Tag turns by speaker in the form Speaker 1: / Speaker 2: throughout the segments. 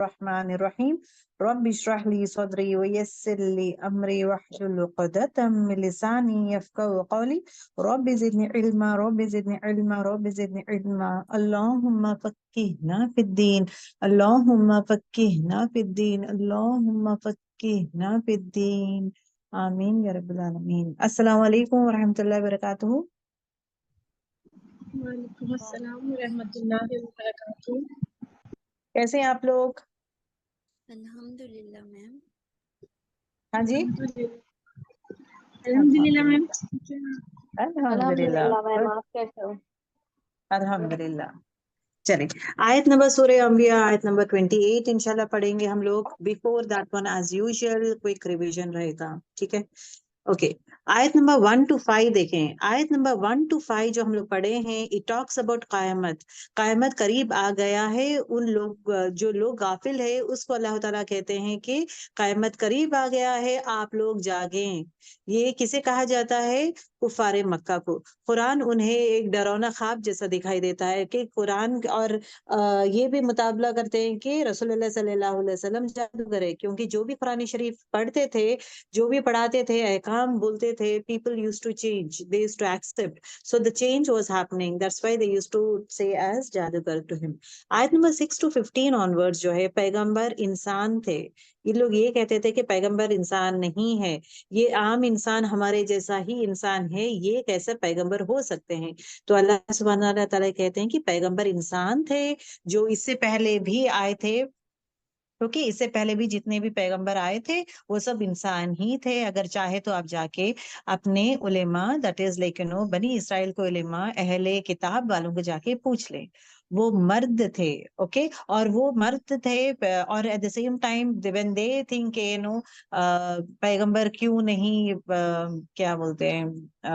Speaker 1: الرحمن الرحیم رب اشرح لی صدری ویسر لی امری واحلل عقدۃ من لسانی یفقهوا قولی رب زدنی علما رب زدنی علما رب زدنی علما اللهم فقهنا فی الدین اللهم فقهنا فی الدین اللهم فقهنا فی الدین آمین یا رب العالمین۔ السلام علیکم ورحمۃ اللہ وبرکاتہ۔
Speaker 2: وعلیکم السلام ورحمۃ اللہ وبرکاتہ۔
Speaker 1: کیسے ہیں آپ لوگ؟
Speaker 3: الحمدللہ میم۔
Speaker 1: ہاں جی
Speaker 2: الحمدللہ میم۔
Speaker 1: الحمدللہ
Speaker 4: میم، آپ کیسے ہو؟
Speaker 1: الحمدللہ۔ چلیں آیت نمبر سورہ انبیاء آیت نمبر 28 انشاءاللہ پڑھیں گے ہم لوگ۔ Before that one as usual quick revision رہے گا، ٹھیک ہے؟ اوکے، آیت نمبر 1 to 5 دیکھیں۔ آیت نمبر 1 to 5 جو ہم لوگ پڑھے ہیں، اٹ ٹاکس اباؤٹ قیامت۔ قیامت قریب آ گیا ہے۔ ان لوگ جو لوگ غافل ہے اس کو اللہ تعالیٰ کہتے ہیں کہ قیامت قریب آ گیا ہے، آپ لوگ جاگیں۔ یہ کسے کہا جاتا ہے؟ کفار مکہ کو۔ قرآن انہیں ایک ڈراؤنا خواب جیسا دکھائی دیتا ہے کہ قرآن اور یہ بھی مطابلہ کرتے ہیں کہ رسول اللہ صلی اللہ علیہ وسلم جادوگر ہے، کیونکہ جو بھی قرآن شریف پڑھتے تھے، جو بھی پڑھاتے تھے، احکام بولتے تھے، people used to change, they used to accept, so the change was happening, that's why they used to say as جادوگر to him۔ آیت نمبر 6 to 15 onwards جو ہے، پیغمبر انسان تھے۔ یہ لوگ یہ کہتے تھے کہ پیغمبر انسان نہیں ہے، یہ عام انسان ہمارے جیسا ہی انسان ہے، یہ کیسے پیغمبر ہو سکتے ہیں؟ تو اللہ سبحانہ تعالیٰ کہتے ہیں کہ پیغمبر انسان تھے جو اس سے پہلے بھی آئے تھے، کیونکہ اس سے پہلے بھی جتنے بھی پیغمبر آئے تھے وہ سب انسان ہی تھے۔ اگر چاہے تو آپ جا کے اپنے علماء دیٹ از لائک بنی اسرائیل کو علماء اہل کتاب والوں کو جا کے پوچھ لیں، وہ مرد تھے، اوکے؟ اور وہ مرد تھے، اور at the same time when they think کہ پیغمبر کیوں نہیں کیا بولتے ہیں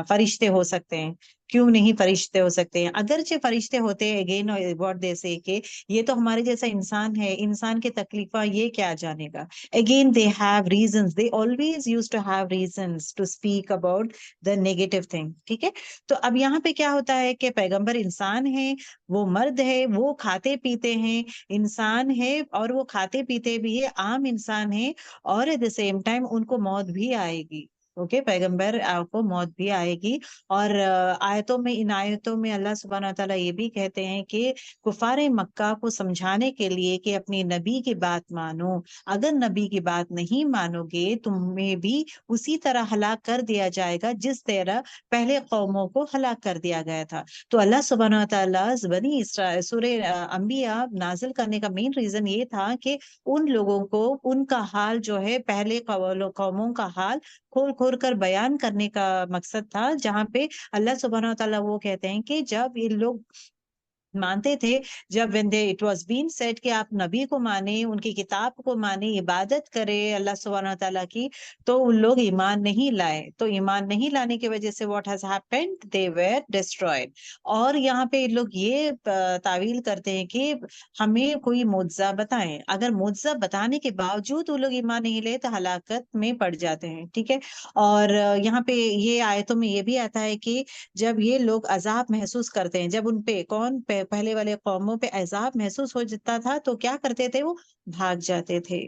Speaker 1: فرشتے ہو سکتے ہیں، کیوں نہیں فرشتے ہو سکتے ہیں؟ اگرچہ فرشتے ہوتے ہیں، اگین واٹ دے سے کہ یہ تو ہمارے جیسا انسان ہے، انسان کے تکلیفہ یہ کیا جانے گا؟ Again they have reasons, they always use to have reasons to speak about the negative thing, ٹھیک ہے؟ تو اب یہاں پہ کیا ہوتا ہے کہ پیغمبر انسان ہے، وہ مرد ہے، وہ کھاتے پیتے ہیں، انسان ہے اور وہ کھاتے پیتے بھی ہے، عام انسان ہے، اور ایٹ دا سیم ٹائم ان کو موت بھی آئے گی، اوکے؟ پیغمبر کو موت بھی آئے گی۔ اور آیتوں میں، ان آیتوں میں اللہ سبحانہ تعالیٰ یہ بھی کہتے ہیں کہ کفار مکہ کو سمجھانے کے لیے کہ اپنی نبی کی بات مانو، اگر نبی کی بات نہیں مانو گے تمہیں بھی اسی طرح ہلاک کر دیا جائے گا جس طرح پہلے قوموں کو ہلاک کر دیا گیا تھا۔ تو اللہ سبحانہ تعالیٰ بنی اسرائیل سورہ انبیاء نازل کرنے کا مین ریزن یہ تھا کہ ان لوگوں کو ان کا حال جو ہے، پہلے قوموں کا حال کھول کھول کر بیان کرنے کا مقصد تھا، جہاں پہ اللہ سبحانہ تعالیٰ وہ کہتے ہیں کہ جب یہ لوگ مانتے تھے، جب when they it was being said کہ آپ نبی کو مانیں، ان کی کتاب کو مانیں، عبادت کریں اللہ سبحانہ تعالیٰ کی، تو ان لوگ ایمان نہیں لائے۔ تو ایمان نہیں لانے کی وجہ سے what has happened they were destroyed۔ اور یہاں پہ لوگ یہ تعویل کرتے ہیں کہ ہمیں کوئی معجزہ بتائیں، اگر معجزہ بتانے کے باوجود وہ لوگ ایمان نہیں لے تو ہلاکت میں پڑ جاتے ہیں، ٹھیک ہے؟ اور یہاں پہ یہ آیتوں میں یہ بھی آتا ہے کہ جب یہ لوگ عذاب محسوس کرتے ہیں، جب ان پہ پہلے والے قوموں پہ عذاب محسوس ہو جاتا تھا تو کیا کرتے تھے؟ وہ بھاگ جاتے تھے،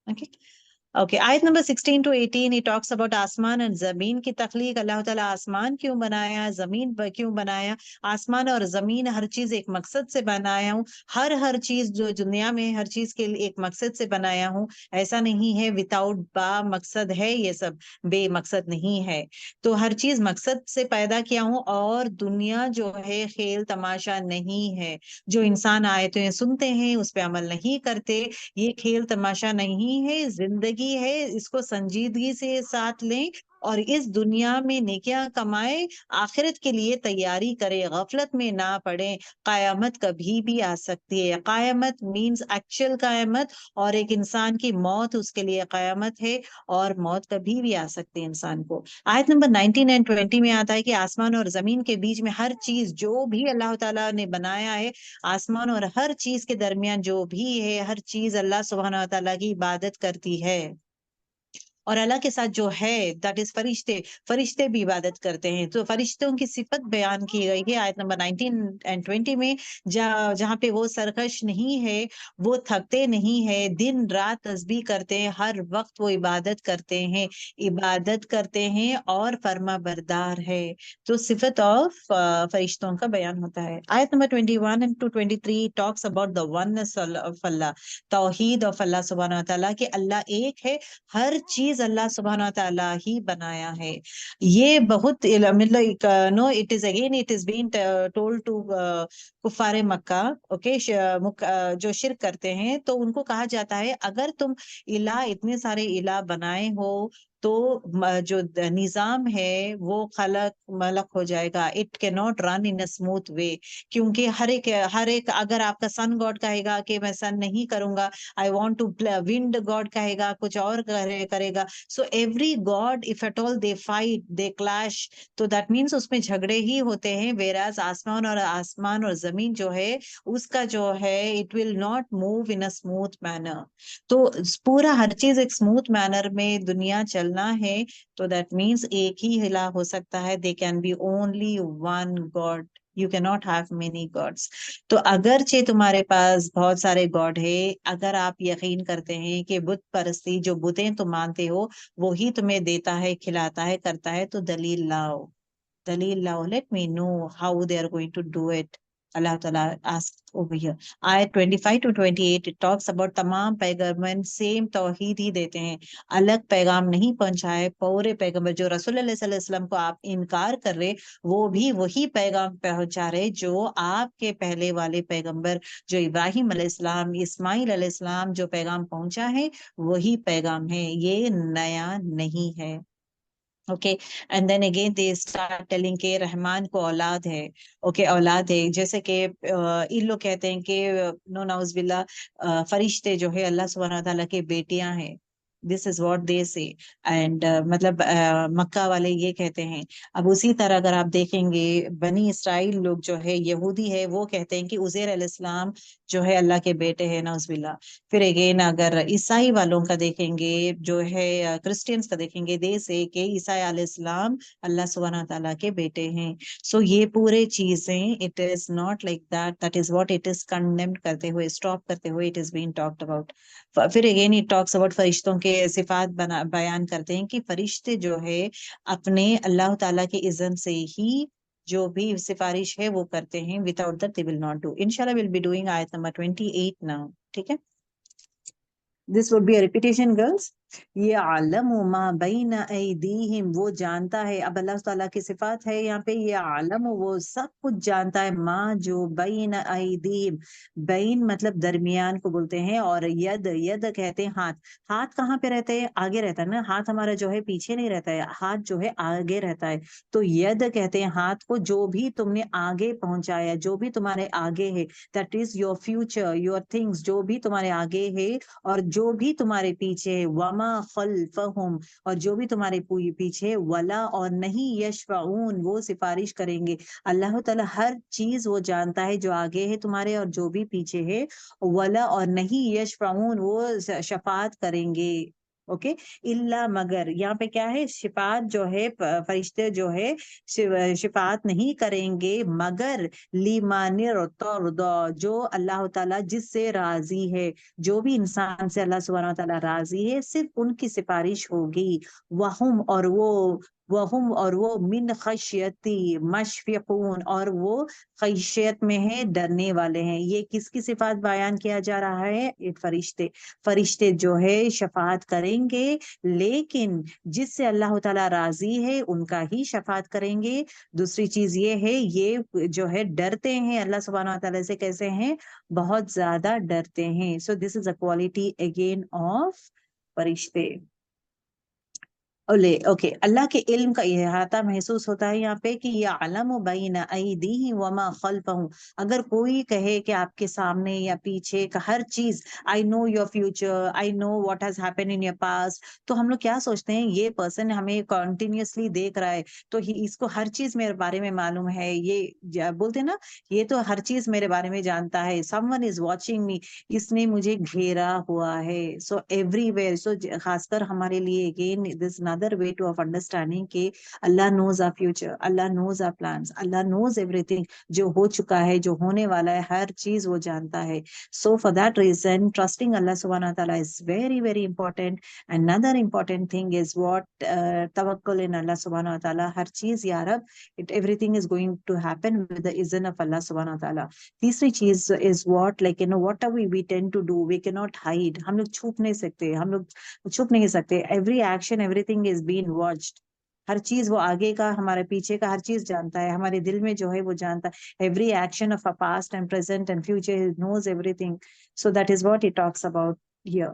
Speaker 1: اوکے؟ آیت number 16 to 18 it talks about آسمان اور زمین کی تخلیق۔ اللہ تعالیٰ آسمان کیوں بنایا، زمین کیوں بنایا؟ آسمان اور زمین ہر چیز ایک مقصد سے بنایا ہوں، ہر چیز جو دنیا میں ہر چیز کے لیے ایک مقصد سے بنایا ہوں، ایسا نہیں ہے without با مقصد ہے، یہ سب بے مقصد نہیں ہے۔ تو ہر چیز مقصد سے پیدا کیا ہوں، اور دنیا جو ہے کھیل تماشا نہیں ہے۔ جو انسان آیتیں سنتے ہیں اس پہ عمل نہیں کرتے، یہ کھیل تماشا نہیں ہے، زندگی ہے، اس کو سنجیدگی سے ساتھ لیں اور اس دنیا میں نیکیاں کمائیں، آخرت کے لیے تیاری کریں، غفلت میں نہ پڑیں۔ قیامت کبھی بھی آ سکتی ہے، قیامت مینز ایکچوئل قیامت، اور ایک انسان کی موت اس کے لیے قیامت ہے، اور موت کبھی بھی آ سکتی ہے انسان کو۔ آیت نمبر 19 and 20 میں آتا ہے کہ آسمان اور زمین کے بیچ میں ہر چیز جو بھی اللہ تعالیٰ نے بنایا ہے، آسمان اور ہر چیز کے درمیان جو بھی ہے، ہر چیز اللہ سبحانہ تعالیٰ کی عبادت کرتی ہے۔ اور اللہ کے ساتھ جو ہے دیٹ از فرشتے، فرشتے بھی عبادت کرتے ہیں. تو فرشتوں کی صفت بیان کی گئی ہے آیت نمبر 19 and 20 میں، جہاں پہ وہ سرکش نہیں ہے، وہ تھکتے نہیں ہے، دن رات تسبیح کرتے ہیں، ہر وقت وہ عبادت کرتے ہیں اور فرما بردار ہے. تو صفت آف فرشتوں کا بیان ہوتا ہے. آیت number 21 and 23 talks about the oneness of Allah، توحید of اللہ سبحانہ و تعالیٰ کہ اللہ ایک ہے، ہر چیز اللہ سبحانہ و تعالیٰ ہی بنایا ہے. یہ بہت مطلب no it is again it is been told to کفار مکہ، اوکے، جو شرک کرتے ہیں تو ان کو کہا جاتا ہے اگر تم الہ اتنے سارے الہ بنائے ہو تو جو نظام ہے وہ خلق ملک ہو جائے گا. اٹ کی ناٹ رن ان اسموتھ وے، کیونکہ ہر ایک اگر آپ کا سن گاڈ کہے گا کہ میں سن نہیں کروں گا، I want to wind God کہے گا کچھ اور کرے گا. So every God if at all they fight they clash, تو دیٹ مینس اس میں جھگڑے ہی ہوتے ہیں. ویراز آسمان اور زمین جو ہے اس کا جو ہے it will not move in smooth manner. تو پورا ہر چیز ایک اسموتھ مینر میں دنیا چلنا ہے تو دیٹ مینس ایک ہی الہ ہو سکتا ہے. They can be only one God, you can not have many gods. تو اگرچہ تمہارے پاس بہت سارے گاڈ ہے، اگر آپ یقین کرتے ہیں کہ بت پرستی جو بتیں تم مانتے ہو وہی تمہیں دیتا ہے، کھلاتا ہے، کرتا ہے، تو دلیل لاؤ. Let me know how they are going to do it. اللہ تعالیٰ over here. آیت 25 to 28 it talks about تمام پیغمبر سیم توحید ہی دیتے ہیں، الگ پیغام نہیں پہنچائے. پورے پیغمبر جو رسول اللہ صلی اللہ علیہ وسلم کو آپ انکار کر رہے وہ بھی وہی پیغام پہنچا رہے جو آپ کے پہلے والے پیغمبر جو ابراہیم علیہ السلام، اسماعیل علیہ السلام جو پیغام پہنچا ہے وہی پیغام ہے، یہ نیا نہیں ہے. Okay and then again they start telling کہ رحمان کو اولاد ہے. اوکے اولاد ہے، جیسے کہ ان لوگ کہتے ہیں کہ نو نعوذ باللہ فرشتے جو ہے اللہ سبحانہ تعالیٰ کے بیٹیاں ہیں. دس از واٹ دے سے اینڈ مطلب مکہ والے یہ کہتے ہیں. اب اسی طرح اگر آپ دیکھیں گے بنی اسرائیل لوگ جو ہے یہودی ہے وہ کہتے ہیں کہ عزیر علیہ السلام جو ہے اللہ کے بیٹے ہیں، نعوذ باللہ. پھر اگین اگر عیسائی والوں کا دیکھیں گے، جو ہے کرسچینس کا دیکھیں گے، دے سے کہ عیسیٰ علیہ السلام اللہ سبحانہ تعالیٰ کے بیٹے ہیں. سو یہ پورے چیزیں it is not like that is what it is condemned کرتے ہوئے، اسٹاپ کرتے ہوئے it is been talked about. پھر اگین اٹ ٹاکس اباؤٹ فرشتوں کے صفات بیان کرتے ہیں کہ فرشتے جو ہے اپنے اللہ تعالیٰ کے اذن سے ہی جو بھی سفارش ہے وہ کرتے ہیں. without that they will not do. انشاءاللہ we'll be doing آیت نمبر 28 now. ٹھیک ہے، this would be a repetition girls. یہ عالم ما بین ایدیہم، وہ جانتا ہے. اب اللہ تعالیٰ کی صفات ہے یہاں پہ، یہ عالم وہ سب کچھ جانتا ہے. ما جو بین ایدیہم، بین مطلب درمیان کو بولتے ہیں، اور ید کہتے ہیں ہاتھ. ہاتھ کہاں پہ رہتے ہیں؟ آگے رہتا ہے نا. ہاتھ ہمارا جو ہے پیچھے نہیں رہتا ہے، ہاتھ جو ہے آگے رہتا ہے. تو ید کہتے ہیں ہاتھ کو، جو بھی تم نے آگے پہنچایا، جو بھی تمہارے آگے ہے، that is your future, your things، جو بھی تمہارے آگے ہے اور جو بھی تمہارے پیچھے ہے. وما خلفہم، اور جو بھی تمہارے پیچھے. ولا، اور نہیں. یشفعون، وہ سفارش کریں گے. اللہ تعالیٰ ہر چیز وہ جانتا ہے جو آگے ہے تمہارے اور جو بھی پیچھے ہے. ولا، اور نہیں. یشفعون، وہ شفاعت کریں گے. اوکے اللہ، مگر یہاں پہ کیا ہے؟ شفاعت جو ہے فرشتے جو ہے شفاعت نہیں کریں گے مگر لیمان ارتضی، جو اللہ تعالیٰ جس سے راضی ہے. جو بھی انسان سے اللہ سبحانہ و تعالیٰ راضی ہے صرف ان کی سفارش ہوگی. وہم، اور وہ من خشیتی مشفقون، اور وہ خشیت میں ہے، ڈرنے والے ہیں. یہ کس کی صفات بیان کیا جا رہا ہے؟ فرشتے جو ہے شفاعت کریں گے، لیکن جس سے اللہ تعالیٰ راضی ہے ان کا ہی شفاعت کریں گے. دوسری چیز یہ ہے یہ جو ہے ڈرتے ہیں اللہ سبحانہ تعالیٰ سے. کیسے ہیں؟ بہت زیادہ ڈرتے ہیں. سو دس از اے کوالٹی اگین آف فرشتے. اوکے، اللہ کے علم کا احاطہ محسوس ہوتا ہے یہاں پہ کہ یعلم بین ایدیہم وما خلفہم. اگر کوئی کہے کہ آپ کے سامنے یا پیچھے کا ہر چیز، I know your future, I know what has happen in your past, تو ہم لوگ کیا سوچتے ہیں یہ پرسن ہمیں کنٹینیوسلی دیکھ رہا ہے تو اس کو ہر چیز میرے بارے میں معلوم ہے، یہ بولتے ہیں نا یہ تو ہر چیز میرے بارے میں جانتا ہے، some one is watching me, اس نے مجھے گھیرا ہوا ہے. سو ایوری ویئر، سو خاص کر ہمارے لیے again this another way to of understanding کہ اللہ knows our future, Allah knows our plans, Allah knows everything، جو ہو چکا ہے، جو ہونے والا ہے، ہر چیز وہ جانتا ہے. So for that reason trusting Allah subhanahu wa ta'ala is very very important. Another important thing is what tawakkul in Allah subhanahu wa ta'ala. ہر چیز یا رب everything is going to happen with the izn of Allah subhanahu wa ta'ala. تیسری چیز is what like what are we tend to do, we cannot hide. ہم لوگ چھپ نہیں سکتے، ہم لوگ چھپ نہیں سکتے. Every action everything is been watched. ہر چیز وہ آگے کا ہمارے پیچھے کا ہر چیز جانتا ہے، ہمارے دل میں جو ہے وہ جانتا ہے. Every action of a past and present and future knows everything. So that is what he talks about here.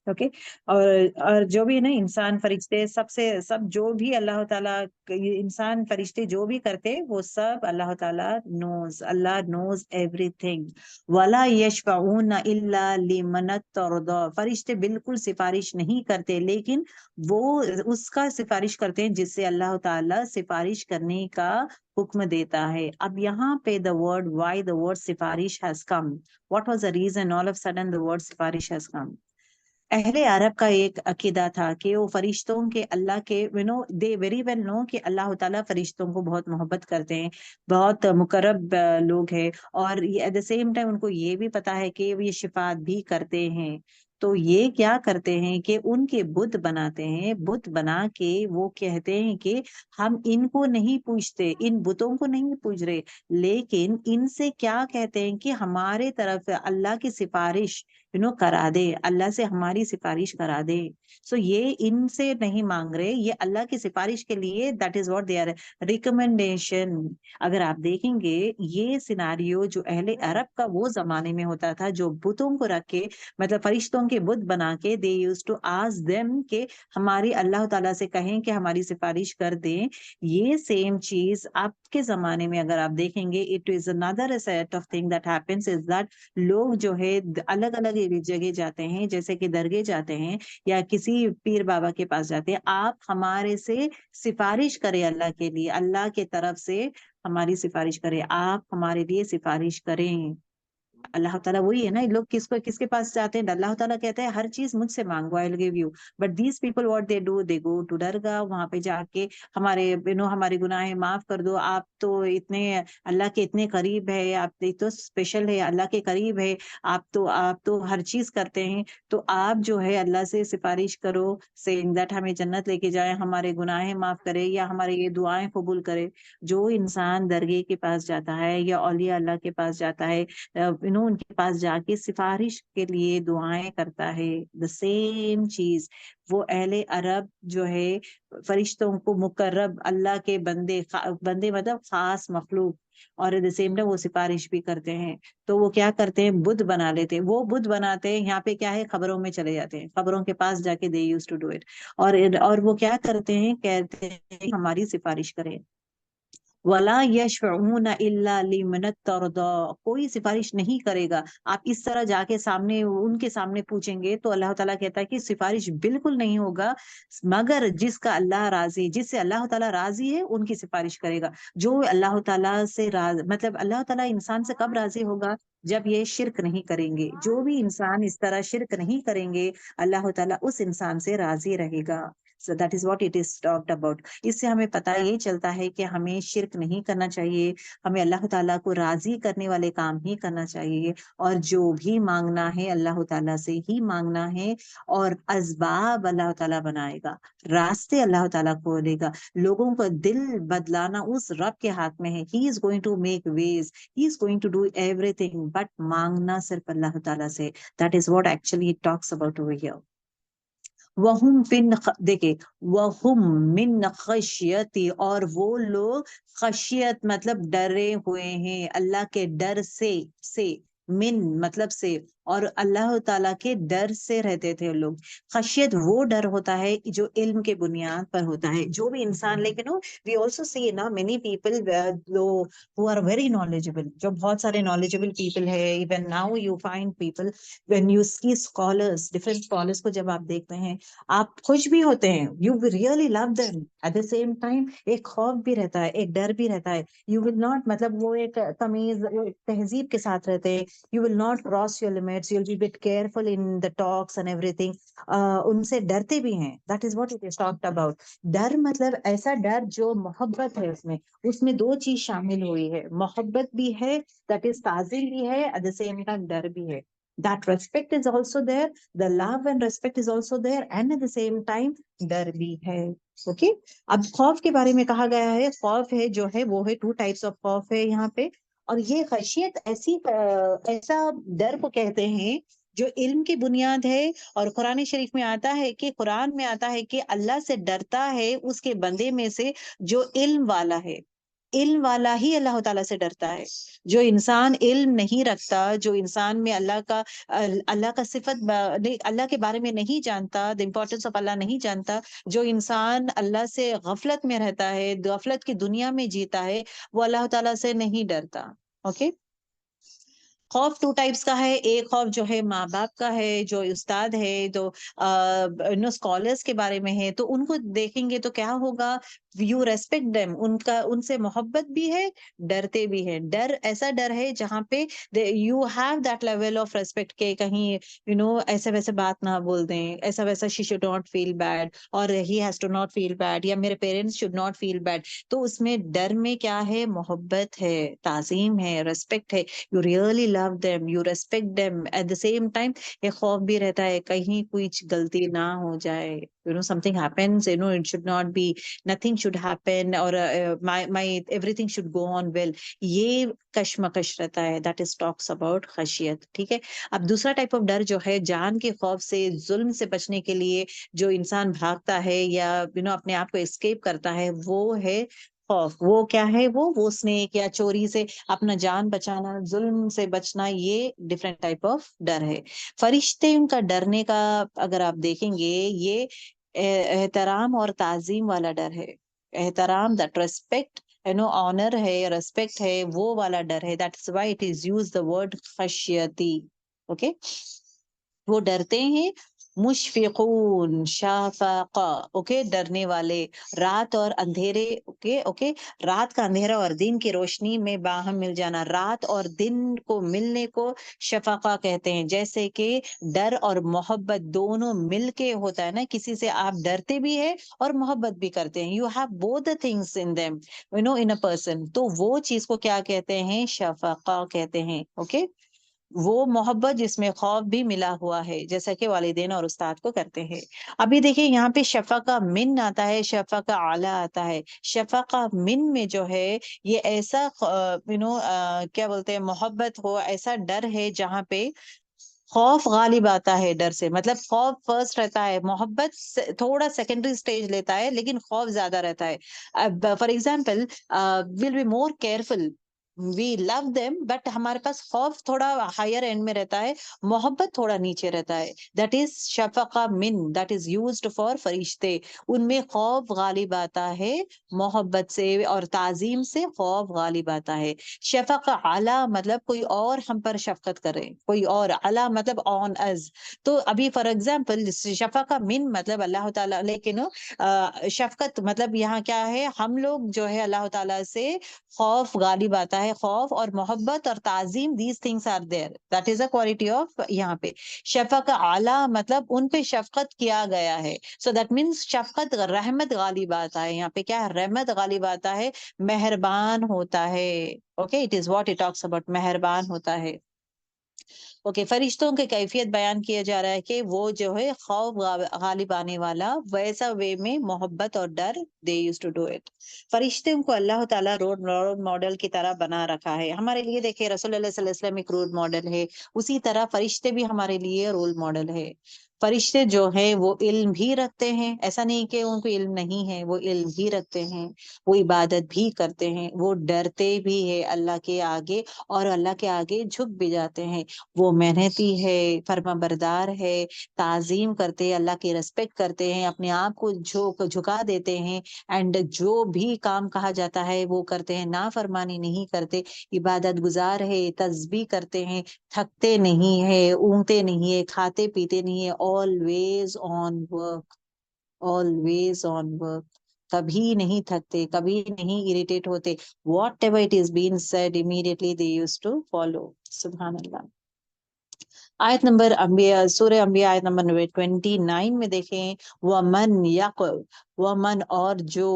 Speaker 1: Okay, اور جو بھی نا انسان فرشتے سب جو بھی اللہ تعالیٰ انسان فرشتے جو بھی کرتے وہ سب اللہ تعالیٰ نوز، اللہ نوز ایوری تھنگ. ولا یشفعون الا لمن ارتضی. فرشتے بالکل سفارش نہیں کرتے لیکن وہ اس کا سفارش کرتے ہیں جس سے اللہ تعالیٰ سفارش کرنے کا حکم دیتا ہے. اب یہاں پہ the word why the word سفارش has come, what was the reason all of a sudden the word سفارش has come. اہل عرب کا ایک عقیدہ تھا کہ وہ فرشتوں کے اللہ کے دے ویری ویل نو کہ اللہ تعالیٰ فرشتوں کو بہت محبت کرتے ہیں، بہت مقرب لوگ ہیں، اور ایٹ دا سیم ٹائم ان کو یہ بھی پتا ہے کہ یہ شفاعت بھی کرتے ہیں. تو یہ کیا کرتے ہیں کہ ان کے بت بناتے ہیں، بت بنا کے وہ کہتے ہیں کہ ہم ان کو نہیں پوچھتے، ان بتوں کو نہیں پوچھ رہے، لیکن ان سے کیا کہتے ہیں کہ ہمارے طرف اللہ کی سفارش کرا دے، اللہ سے ہماری سفارش کرا دے. سو یہ ان سے نہیں مانگ رہے، یہ اللہ کی سفارش کے لیے that is what they are recommendation. اگر آپ دیکھیں گے یہ سیناریو جو اہل عرب کا وہ زمانے میں ہوتا تھا، جو بتوں کو رکھ کے مطلب فرشتوں کے بت بنا کے they use to ask them کہ ہماری اللہ تعالیٰ سے کہیں کہ ہماری سفارش کر دیں. یہ سیم چیز آپ کے زمانے میں اگر آپ دیکھیں گے it is another set of thing that happens is that لوگ جو ہے الگ الگ جگہ جاتے ہیں، جیسے کہ درگاہ جاتے ہیں یا کسی پیر بابا کے پاس جاتے ہیں، آپ ہمارے سے سفارش کریں اللہ کے لیے، اللہ کے طرف سے ہماری سفارش کریں، آپ ہمارے لیے سفارش کریں. اللہ تعالیٰ وہی ہے نا، لوگ کس کے پاس جاتے ہیں؟ اللہ تعالیٰ کہتے ہیں ہر چیز مجھ سے مانگو I will give you. But these people what they do, they go to dargah, وہاں پہ جا کے ہمارے ہمارے گناہ معاف کر دو، آپ تو اتنے اللہ کے اتنے قریب ہے، آپ تو اسپیشل ہے، اللہ کے قریب ہے، آپ تو ہر چیز کرتے ہیں، تو آپ جو ہے اللہ سے سفارش کرو سیئنگ دیٹ ہمیں جنت لے کے جائے، ہمارے گناہ معاف کرے یا ہمارے یہ دعائیں قبول کرے. جو انسان درگاہ کے پاس جاتا ہے یا اولیاء اللہ کے پاس جاتا ہے ان کے پاس جا کے سفارش کے لیے دعائیں کرتا ہے، دا سیم چیز وہ اہل عرب جو ہے فرشتوں کو مقرب اللہ کے بندے مطلب خاص مخلوق، اور ایٹ دا سیم ٹائم وہ سفارش بھی کرتے ہیں. تو وہ کیا کرتے ہیں؟ بت بنا لیتے ہیں. وہ بت بناتے ہیں یہاں پہ کیا ہے، خبروں میں چلے جاتے ہیں، خبروں کے پاس جا کے they use to do it, اور وہ کیا کرتے ہیں، کہتے ہیں ہماری سفارش کریں. وَلَا يَشْفَعُونَ إِلَّا لِمَنِ ارْتَضَىٰ. کوئی سفارش نہیں کرے گا. آپ اس طرح جا کے سامنے ان کے سامنے پوچھیں گے تو اللہ تعالیٰ کہتا ہے کہ سفارش بالکل نہیں ہوگا مگر جس کا اللہ راضی، جس سے اللہ تعالیٰ راضی ہے ان کی سفارش کرے گا. جو اللہ تعالیٰ سے مطلب اللہ تعالیٰ انسان سے کب راضی ہوگا؟ جب یہ شرک نہیں کریں گے. جو بھی انسان اس طرح شرک نہیں کریں گے اللہ تعالیٰ اس انسان سے راضی رہے گا. So that is what it is talked about. اس سے ہمیں پتہ یہ چلتا ہے کہ ہمیں شرک نہیں کرنا چاہیے، ہمیں اللہ تعالیٰ کو راضی کرنے والے کام ہی کرنا چاہیے، اور جو بھی مانگنا ہے اللہ تعالیٰ سے ہی مانگنا ہے، اور اسباب اللہ تعالیٰ بنائے گا، راستے اللہ تعالیٰ کھولے گا. لوگوں کو دل بدلانا اس رب کے ہاتھ میں ہے. He is going to make ways, he is going to do everything, but مانگنا صرف اللہ تعالیٰ سے. That is what actually it talks about over here. دیکھیں وَهُمْ مِنْ خَشْيَتِ، اور وہ لوگ خشیت مطلب ڈرے ہوئے ہیں اللہ کے ڈر سے من مطلب سے، اور اللہ تعالیٰ کے ڈر سے رہتے تھے لوگ. خشیت وہ ڈر ہوتا ہے جو علم کے بنیاد پر ہوتا ہے. جو بھی انسان, لیکن وی آلسو سی نا many people who are very knowledgeable, جو بہت سارے knowledgeable people ہے. even now you find people, when you see scholars, different scholars کو جب آپ دیکھتے ہیں آپ خوش بھی ہوتے ہیں, you will really love them. at the same time ایک خوف بھی رہتا ہے, ایک ڈر بھی رہتا ہے. you will not, مطلب وہ ایک تمیز, تہذیب کے ساتھ رہتے ہیں. you will not cross your limits, you'll be a bit careful in the talks and everything. ان سے ڈرتے بھی ہیں. that is what it is talked about. ڈر مطلب ایسا ڈر جو محبت ہے, اس میں دو چیز شامل ہوئی ہے, محبت بھی ہے, that is تعظیم بھی ہے, at the same time ڈر بھی ہے. that respect is also there, the love and respect is also there, and at the same time ڈر بھی ہے. اوکے, اب خوف کے بارے میں کہا گیا ہے. خوف ہے جو ہے وہ ہے 2 types of خوف ہے یہاں پہ. اور یہ خشیت ایسا ڈر کو کہتے ہیں جو علم کی بنیاد ہے. اور قرآن شریف میں آتا ہے کہ قرآن میں آتا ہے کہ اللہ سے ڈرتا ہے اس کے بندے میں سے جو علم والا ہے. علم والا ہی اللہ تعالیٰ سے ڈرتا ہے. جو انسان علم نہیں رکھتا, جو انسان میں اللہ کا صفت, اللہ کے بارے میں نہیں جانتا, the importance of اللہ نہیں جانتا, جو انسان اللہ سے غفلت میں رہتا ہے, غفلت کی دنیا میں جیتا ہے, وہ اللہ تعالیٰ سے نہیں ڈرتا. اوکے, خوف 2 types کا ہے. ایک خوف جو ہے ماں باپ کا ہے, جو استاد ہے, جو اسکالرس کے بارے میں ہے, تو ان کو دیکھیں گے تو کیا ہوگا, یو ریسپیکٹ دیم, ان سے محبت بھی ہے, ڈرتے بھی ہے. ڈر ایسا ڈر ہے جہاں پہ you have that level of respect کہ کہیں ایسے ویسے بات نہ بول دیں, ایسا ویسا, she should not feel bad اور he has to not feel bad, یا میرے parents should not feel bad. تو اس میں ڈر میں کیا ہے, محبت ہے, تعظیم ہے, ریسپیکٹ ہے. you really love them, you respect them. at the same time ایک خوف بھی رہتا ہے کہیں کچھ غلطی نہ ہو جائے, something happens, it should not be, nothing should happen, or my everything should go on well. یہ کشمکش رہتا ہے. that is talks about خشیت. ٹھیک ہے, اب دوسرا ٹائپ آف ڈر جو ہے جان کے خوف سے, ظلم سے بچنے کے لیے جو انسان بھاگتا ہے یا اپنے آپ کو اسکیپ کرتا ہے, وہ ہے خوف. وہ کیا ہے, وہ سنیک یا چوری سے اپنا جان بچانا, ظلم سے بچنا, یہ ڈفرینٹ ٹائپ آف ڈر ہے. فرشتے ان کا ڈرنے کا اگر آپ دیکھیں گے, یہ احترام اور تعظیم والا ڈر ہے. احترام, دیٹ ریسپیکٹ, آنر ہے, ریسپیکٹ ہے, وہ والا ڈر ہے. That's why it is use the word خشیتی. اوکے, وہ ڈرتے ہیں. مشفقون, شفقہ, اوکے, ڈرنے والے. رات اور اندھیرے, اوکے, رات کا اندھیرا اور دن کی روشنی میں باہم مل جانا, رات اور دن کو ملنے کو شفقہ کہتے ہیں. جیسے کہ ڈر اور محبت دونوں مل کے ہوتا ہے نا, کسی سے آپ ڈرتے بھی ہیں اور محبت بھی کرتے ہیں. You have both the things in them, in a person. تو وہ چیز کو کیا کہتے ہیں, شفقہ کہتے ہیں. اوکے, وہ محبت جس میں خوف بھی ملا ہوا ہے, جیسا کہ والدین اور استاد کو کرتے ہیں. ابھی دیکھیں یہاں پہ شفقہ من آتا ہے, شفقہ اعلی آتا ہے. شفقہ من میں جو ہے یہ ایسا کیا بولتے ہیں, محبت ہو, ایسا ڈر ہے جہاں پہ خوف غالب آتا ہے ڈر سے. مطلب خوف فرسٹ رہتا ہے, محبت تھوڑا سیکنڈری سٹیج لیتا ہے, لیکن خوف زیادہ رہتا ہے. For example, we'll be more careful, we love them, but ہمارے پاس خوف تھوڑا ہائر اینڈ میں رہتا ہے, محبت تھوڑا نیچے رہتا ہے. دیٹ از شفقہ من, دیٹ از یوزڈ فار فرشتے. ان میں خوف غالب آتا ہے محبت سے, اور تعظیم سے خوف غالب آتا ہے. شفقہ اعلی مطلب کوئی اور ہم پر شفقت کرے, کوئی اور. اعلی مطلب آن از. تو ابھی فار ایگزامپل شفقہ من مطلب اللہ تعالیٰ, لیکن شفقت مطلب یہاں کیا ہے, ہم لوگ جو ہے اللہ تعالیٰ سے خوف غالب آتا ہے, خوف اور محبت اور تعظیم, these things are there, that is a quality of یہاں پہ. شفقہ اعلی مطلب ان پہ شفقت کیا گیا ہے, so that means شفقت, رحمت غالب آتا ہے. یہاں پہ کیا ہے, رحمت غالب آتا ہے, مہربان ہوتا ہے. okay, it is what it talks about, مہربان ہوتا ہے. اوکے, فرشتوں کی کیفیت بیان کیا جا رہا ہے کہ وہ جو ہے خوف غالب آنے والا, ویسا وے میں محبت اور ڈر, they used to do it. فرشتے کو اللہ تعالیٰ رول ماڈل کی طرح بنا رکھا ہے ہمارے لیے. دیکھیں رسول اللہ صلی اللہ علیہ وسلم ایک رول ماڈل ہے, اسی طرح فرشتے بھی ہمارے لیے رول ماڈل ہے. فرشتے جو ہیں وہ علم بھی رکھتے ہیں، ایسا نہیں کہ ان کو علم نہیں ہے، وہ علم بھی رکھتے ہیں، وہ عبادت بھی کرتے ہیں، وہ ڈرتے بھی ہے اللہ کے آگے اور اللہ کے آگے جھک بھی جاتے ہیں، وہ محنتی ہے، فرما بردار ہے، تعظیم کرتے، اللہ کی رسپیکٹ کرتے ہیں، اپنے آپ کو جھکا دیتے ہیں، اینڈ جو بھی کام کہا جاتا ہے وہ کرتے ہیں، نافرمانی نہیں کرتے، عبادت گزار ہے، تسبیح کرتے ہیں، تھکتے نہیں ہے، اونگتے نہیں ہے، کھاتے پیتے نہیں ہے، always on work, always on work، کبھی نہیں تھکتے، کبھی نہیں اریٹیٹ ہوتے، whatever it is being said immediately they used to follow. سبحان اللہ. آیت نمبر انبیاء، سورہ انبیاء آیت نمبر 29 میں دیکھیں، وَمَن یقل، وَمَن اور جو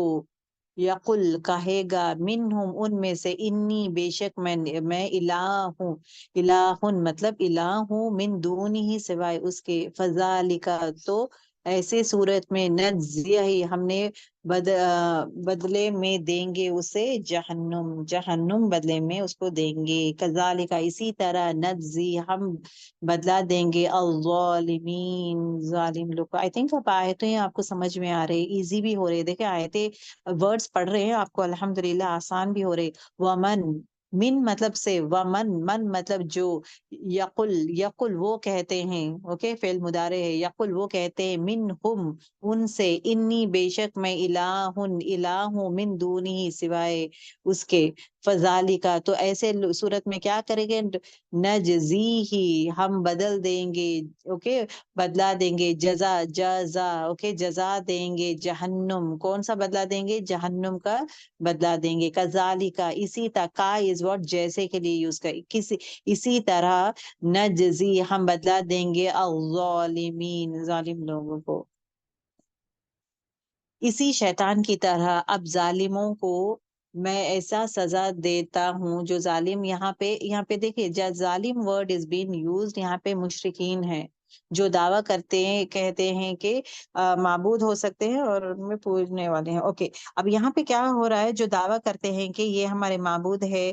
Speaker 1: یقل کہے گا، منہم ان میں سے، انی بے شک میں الہ ہوں، الہ مطلب الہ ہوں، من دونہ ہی سوائے اس کے، فذالک تو ایسے صورت میں نجزیہ ہم نے بدلے میں دیں گے اسے جہنم، جہنم بدلے میں اس کو دیں گے، کذالک اسی طرح نجزی ہم بدلا دیں گے الظالمین، ظالم لوگ کو. آئی تھنک اب آیتیں آپ کو سمجھ میں آ رہے، ایزی بھی ہو رہے، دیکھیں آیتیں ورڈز پڑھ رہے ہیں آپ کو الحمدللہ آسان بھی ہو رہے. ومن، من مطلب سے، ومن من مطلب جو، یقل یقل وہ کہتے ہیں، اوکے فعل مضارع ہے، یقل وہ کہتے ہیں، منہم ان سے، انی بے شک میں الہ ہوں، من دونہ سوائے اس کے، فذالکا تو ایسے صورت میں کیا کریں گے، نجزی ہی ہم بدل دیں گے، اوکے بدلا دیں گے، جزا اوکے جزا دیں گے، جہنم کون سا بدلا دیں گے، جہنم کا بدلا دیں گے، کذالکا اسی طرح، کا از واٹ جیسے کے لیے یوز کر، اسی طرح نجزی ہم بدلا دیں گے الظالمین، ظالم لوگوں کو، اسی شیطان کی طرح اب ظالموں کو میں ایسا سزا دیتا ہوں، جو ظالم یہاں پہ دیکھیے، ظالم ورڈ از بین یوزڈ یہاں پہ مشرکین ہے، جو دعویٰ کرتے ہیں، کہتے ہیں کہ معبود ہو سکتے ہیں اور ان میں پوجنے والے ہیں. اوکے اب یہاں پہ کیا ہو رہا ہے، جو دعویٰ کرتے ہیں کہ یہ ہمارے معبود ہے،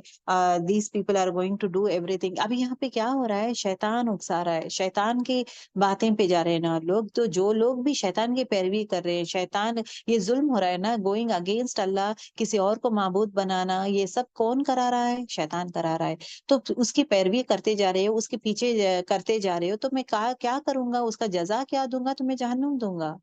Speaker 1: these people are going to do everything, اب یہاں پہ کیا ہو رہا ہے، شیطان اکسا رہا ہے، شیطان کی باتیں پہ جا رہے ہیں نا لوگ، تو جو لوگ بھی شیطان کی پیروی کر رہے ہیں، شیطان یہ ظلم ہو رہا ہے نا، گوئنگ اگینسٹ اللہ، کسی اور کو معبود بنانا، یہ سب کون کرا رہا ہے، شیطان کرا رہا ہے، تو اس کی پیروی کرتے جا رہے ہو، اس کے پیچھے کرتے جا رہے ہو، تو میں کیا کروں گا، اس کا جزا کیا دوں گا، تو میں جہنم دوں گا،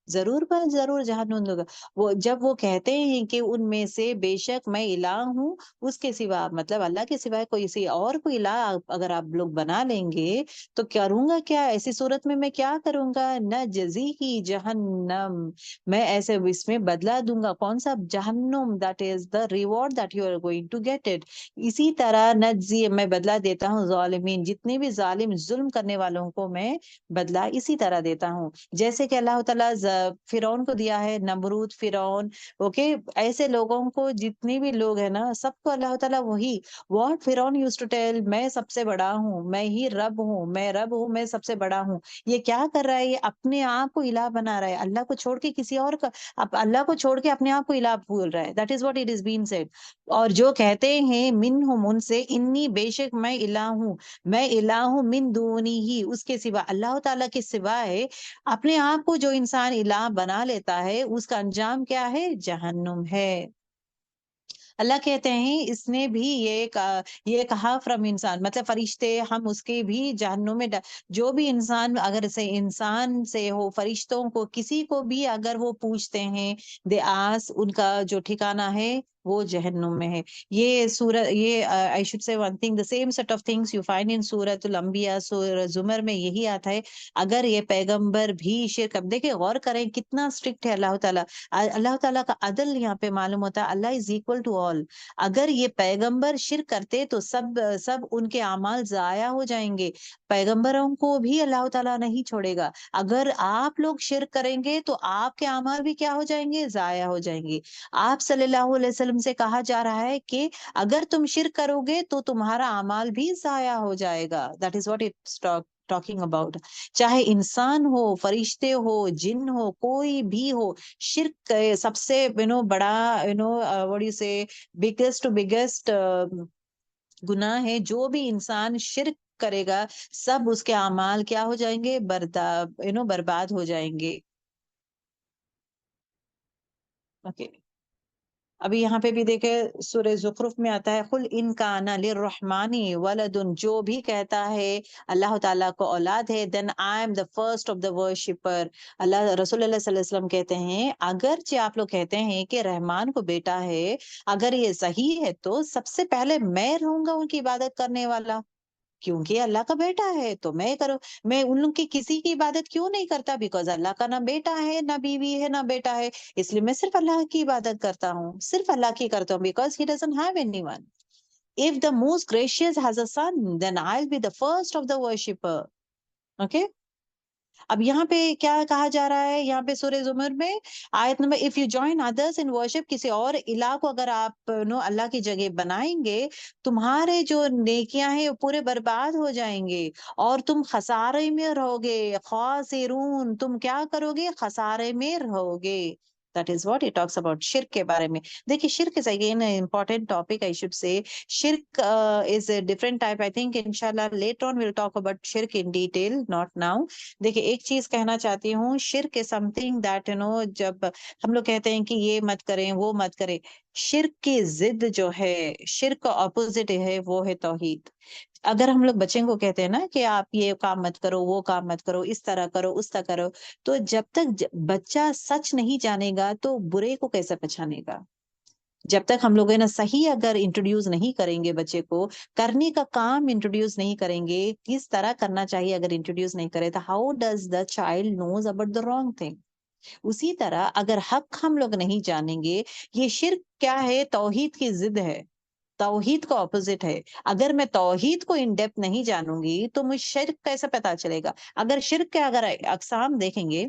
Speaker 1: ضرور پر ضرور جہنم دوں گا. جب وہ کہتے ہیں کہ ان میں سے بے شک میں الہ ہوں، اس کے سوا مطلب اللہ کے سوا کوئی اور کوئی الہ اگر آپ لوگ بنا لیں گے تو کروں گا کیا، ایسی صورت میں کیا کروں گا، نہ جزی ہی جہنم، میں ایسے اس میں بدلا دوں گا، کون سا، جہنم، that is the reward that you are going to get it. اسی طرح نجزی میں بدلا دیتا ہوں ظالمین، جتنے بھی ظالم ظلم کرنے والوں کو میں بدلا اسی طرح دیتا ہوں، جیسے کہ اللہ تعالیٰ فرعون کو دیا ہے، نمرود، فرعون، اوکے ایسے لوگوں کو، جتنے بھی لوگ ہیں نا سب کو اللہ تعالیٰ وہی، واٹ فرعون used to tell، میں سب سے بڑا ہوں، میں ہی رب ہوں، میں رب ہوں، میں سب سے بڑا ہوں، یہ کیا کر رہا ہے، یہ اپنے آپ کو الہ بنا رہا ہے، اللہ کو چھوڑ کے کسی اور کا، اللہ کو چھوڑ کے اپنے آپ کو الہ بول رہا ہے، that is what it is being said. اور جو کہتے ہیں منہم ان سے، انی بے شک میں الہ ہوں، میں الہ ہوں، من دونی ہی اس کے سوا، اللہ تعالیٰ کے سوائے اپنے آپ کو جو انسان الہ بنا لیتا ہے، اس کا انجام کیا ہے، جہنم ہے. اللہ کہتے ہیں اس نے بھی یہ کہا فرام انسان، مطلب فرشتے، ہم اس کے بھی جہنم میں جو بھی انسان، اگر سے انسان سے ہو، فرشتوں کو کسی کو بھی اگر وہ پوچھتے ہیں، دے آس، ان کا جو ٹھکانہ ہے وہ جہنم میں ہے. یہ سورہ، یہ I should say one thing, the same set of things you find in سورۃ الانبیاء، سورہ زمر میں یہی آتا ہے. اگر یہ پیغمبر بھی شرک، اب دیکھیں غور کریں کتنا اسٹرکٹ ہے اللہ تعالیٰ، اللہ تعالیٰ کا عدل یہاں پہ معلوم ہوتا ہے، اللہ از equal to all. اگر یہ پیغمبر شرک کرتے تو سب ان کے اعمال ضائع ہو جائیں گے، پیغمبروں کو بھی اللہ تعالیٰ نہیں چھوڑے گا. اگر آپ لوگ شرک کریں گے تو آپ کے اعمال بھی کیا ہو جائیں گے، ضائع ہو جائیں گے. آپ صلی اللہ علیہ وسلم سے کہا جا رہا ہے کہ اگر تم شرک کرو گے تو تمہارا اعمال بھی ضائع ہو جائے گا. That is what it's talking about. چاہے انسان ہو، فرشتے ہو، جن ہو، کوئی بھی ہو، شرک سب سے بڑا what do you say، biggest گناہ ہے. جو بھی انسان شرک کرے گا سب اس کے اعمال کیا ہو جائیں گے، برباد ہو جائیں گے. اوکے ابھی یہاں پہ بھی دیکھے سورہ زخرف میں آتا ہے قل ان کان للرحمن ولد، جو بھی کہتا ہے اللہ تعالیٰ کو اولاد ہے then I am the first of the worshipper. اللہ رسول اللہ صلی اللہ علیہ وسلم کہتے ہیں اگرچہ آپ لوگ کہتے ہیں کہ رحمان کو بیٹا ہے، اگر یہ صحیح ہے تو سب سے پہلے میں رہوں گا ان کی عبادت کرنے والا، کیونکہ اللہ کا بیٹا ہے تو میں کروں. میں ان لوگ کی کسی کی عبادت کیوں نہیں کرتا؟ بیکاز اللہ کا نہ بیٹا ہے نہ بیوی ہے نہ بیٹا ہے، اس لیے میں صرف اللہ کی عبادت کرتا ہوں، صرف اللہ کی کرتا ہوں. Because he doesn't have anyone. If the most gracious has a son, then I'll be the first of the worshipper. Okay? اب یہاں پہ کیا کہا جا رہا ہے یہاں پہ سورہ زمر میں آیت number if you join others in worship، کسی اور الہ کو اگر آپ اللہ کی جگہ بنائیں گے، تمہارے جو نیکیاں ہیں وہ پورے برباد ہو جائیں گے اور تم خسارے میں رہو گے. خاسرون، تم کیا کرو گے؟ خسارے میں رہو گے. That is what he talks about. شرک کے بارے میں دیکھیے، شرک is again an important topic, I should say. Shirk is a different type. I think inshallah later on we'll talk about shirk in detail, not now. دیکھیے ایک چیز کہنا چاہتی ہوں، شرک is something that جب ہم لوگ کہتے ہیں کہ یہ مت کریں وہ مت کریں، شرک کی ضد جو ہے، شرک کا اپوزٹ ہے، وہ ہے توحید. اگر ہم لوگ بچے کو کہتے ہیں نا کہ آپ یہ کام مت کرو وہ کام مت کرو، اس طرح کرو اس طرح کرو، تو جب تک بچہ سچ نہیں جانے گا تو برے کو کیسے پہچانے گا؟ جب تک ہم لوگ صحیح اگر انٹروڈیوس نہیں کریں گے بچے کو، کرنے کا کام انٹروڈیوس نہیں کریں گے، کس طرح کرنا چاہیے اگر انٹروڈیوس نہیں کرے تو how does the child knows about the wrong thing. اسی طرح اگر حق ہم لوگ نہیں جانیں گے، یہ شرک کیا ہے؟ توحید کی ضد ہے، توحید کو اپوزٹ ہے. اگر میں توحید کو ان ڈیپتھ نہیں جانوں گی تو مجھے شرک کیسے پتا چلے گا؟ اگر شرک کے اگر اقسام دیکھیں گے،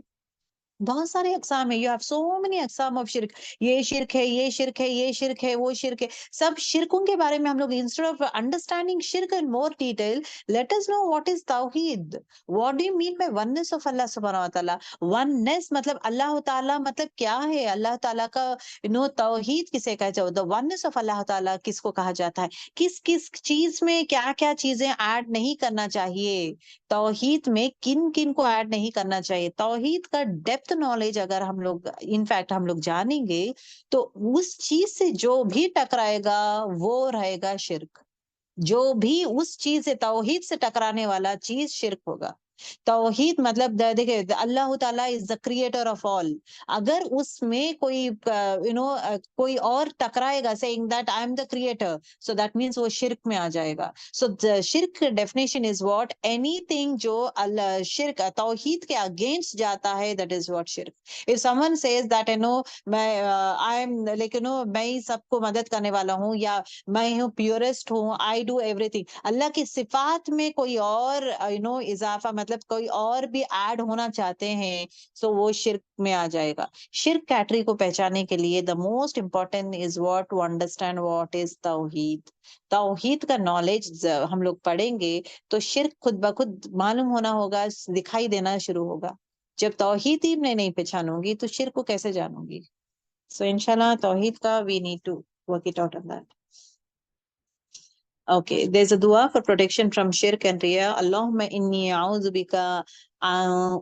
Speaker 1: بہت سارے اقسام ہیں. یو ہیو سو مینی اقسام آف شرک. یہ شرک ہے، یہ شرک ہے، یہ شرک ہے، وہ شرک ہے. سب شرکوں کے بارے میں ہم لوگ انسٹیڈ آف انڈرسٹینڈنگ شرک in more detail, let us know what is توحید. What do you mean by oneness of Allah سبحانہ و تعالیٰ؟ وننس مطلب اللہ تعالیٰ مطلب کیا ہے؟ اللہ تعالیٰ کا توحید کسے کہا جاتا ہے؟ دا وننس آف اللہ تعالیٰ کس کو کہا جاتا ہے؟ کس کس چیز میں کیا کیا چیزیں ایڈ نہیں کرنا چاہیے؟ توحید میں کن کن کو ایڈ نہیں کرنا چاہیے؟ توحید کا ڈیپتھ نالج اگر ہم لوگ انفیکٹ ہم لوگ جانیں گے تو اس چیز سے جو بھی ٹکرائے گا وہ رہے گا شرک. جو بھی اس چیز سے توحید سے ٹکرانے والا چیز شرک ہوگا. توحید مطلب دیکھیں اللہ تعالیٰ از دا کریٹر آف آل. اگر اس میں کوئی کوئی اور ٹکرائے گا seeing that I am the creator, so that means وہ شرک میں آ جائے گا. سو شرک definition is what? Anything جو اللہ شرک توحید کے اگینسٹ جاتا ہے، دیٹ از واٹ شرک. اف سمون سیز دیٹ میں آئی ایم میں ہی سب کو مدد کرنے والا ہوں، یا میں ہوں پیورسٹ ہوں، آئی ڈو ایوری تھنگ، اللہ کی صفات میں کوئی اور اضافہ مطلب کوئی اور بھی ایڈ ہونا چاہتے ہیں، سو وہ شرک میں آ جائے گا. شرک کیٹری کو پہچانے کے لیے the most important is what to understand what is توحید. توحید کا نالج ہم لوگ پڑھیں گے تو شرک خود بخود معلوم ہونا ہوگا، دکھائی دینا شروع ہوگا. جب توحید ہی میں نہیں پہچانوں گی تو شرک کو کیسے جانوں گی؟ سو انشاءاللہ توحید کا we need to work it out on that. Okay, there's a dua for protection from shirk and riya. Allahumma inni a'udhu bika